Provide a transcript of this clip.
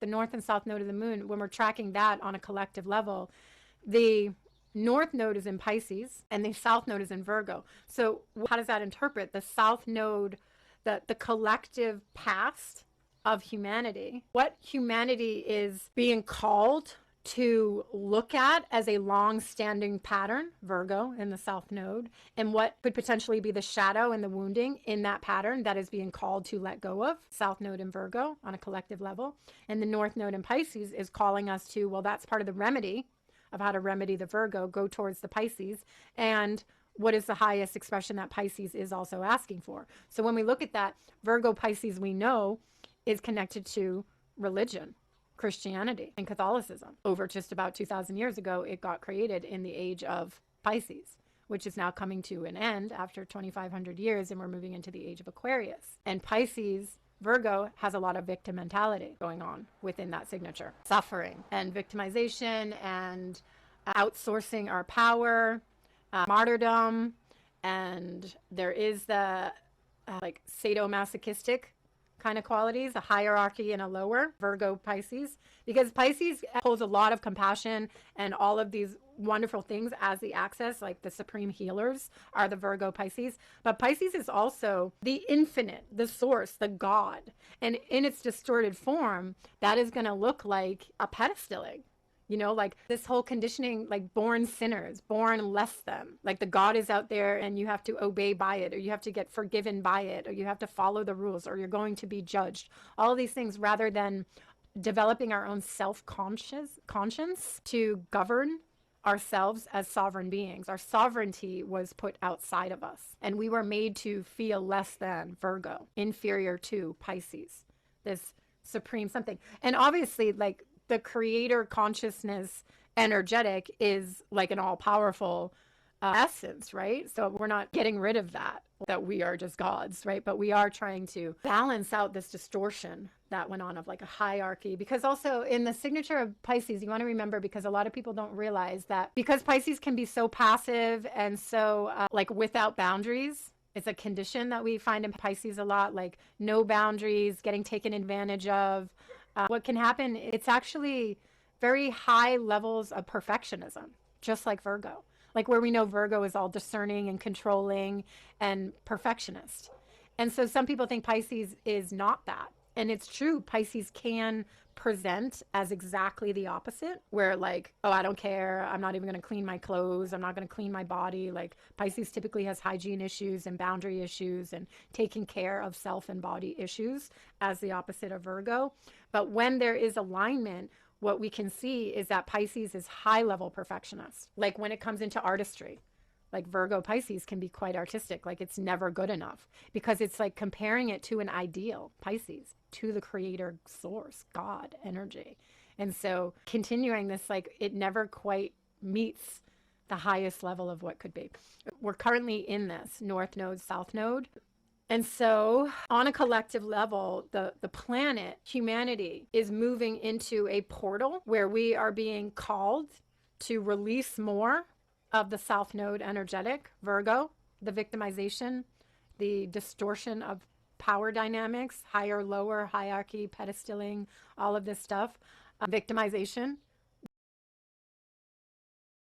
the north and south node of the moon, when we're tracking that on a collective level, the north node is in Pisces and the south node is in Virgo. So how does that interpret the south node, the collective past of humanity, what humanity is being called to look at as a long-standing pattern, Virgo in the south node, and what could potentially be the shadow and the wounding in that pattern that is being called to let go of, south node in Virgo on a collective level. And the north node in Pisces is calling us to, well, that's part of the remedy of how to remedy the Virgo, go towards the Pisces, and what is the highest expression that Pisces is also asking for. So when we look at that, Virgo Pisces, we know, is connected to religion, Christianity, and Catholicism. Over just about 2,000 years ago, it got created in the age of Pisces, which is now coming to an end after 2,500 years, and we're moving into the age of Aquarius. And Pisces, Virgo, has a lot of victim mentality going on within that signature. Suffering and victimization and outsourcing our power, martyrdom, and there is the like sadomasochistic kind of qualities, a hierarchy and a lower, Virgo Pisces, because Pisces holds a lot of compassion and all of these wonderful things as the axis, like the supreme healers are the Virgo Pisces. But Pisces is also the infinite, the source, the God. And in its distorted form, that is going to look like a pedestaling. You know, like this whole conditioning, like born sinners, born less than, like the God is out there and you have to obey by it, or you have to get forgiven by it, or you have to follow the rules, or you're going to be judged. All of these things, rather than developing our own conscience to govern ourselves as sovereign beings. Our sovereignty was put outside of us, and we were made to feel less than, Virgo, inferior to Pisces, this supreme something. And obviously, like, the creator consciousness energetic is like an all-powerful essence, right? So we're not getting rid of that we are just gods, right? But we are trying to balance out this distortion that went on of like a hierarchy. Because also in the signature of Pisces, you want to remember, because a lot of people don't realize that because Pisces can be so passive and so like without boundaries. It's a condition that we find in Pisces a lot, like no boundaries, getting taken advantage of. What can happen, it's actually very high levels of perfectionism, just like Virgo. Like where we know Virgo is all discerning and controlling and perfectionist. And so some people think Pisces is not that. And it's true, Pisces can present as exactly the opposite, where like, oh, I don't care, I'm not even going to clean my clothes, I'm not going to clean my body. Like Pisces typically has hygiene issues and boundary issues and taking care of self and body issues, as the opposite of Virgo. But when there is alignment, what we can see is that Pisces is high level perfectionist. Like when it comes into artistry, like Virgo Pisces can be quite artistic. Like it's never good enough, because it's like comparing it to an ideal, Pisces, to the creator source, God energy. And so continuing this, like it never quite meets the highest level of what could be. We're currently in this north node, south node. And so on a collective level, the planet, humanity, is moving into a portal where we are being called to release more of the south node energetic, Virgo, the victimization, the distortion of power dynamics, higher, lower, hierarchy, pedestaling, all of this stuff, victimization,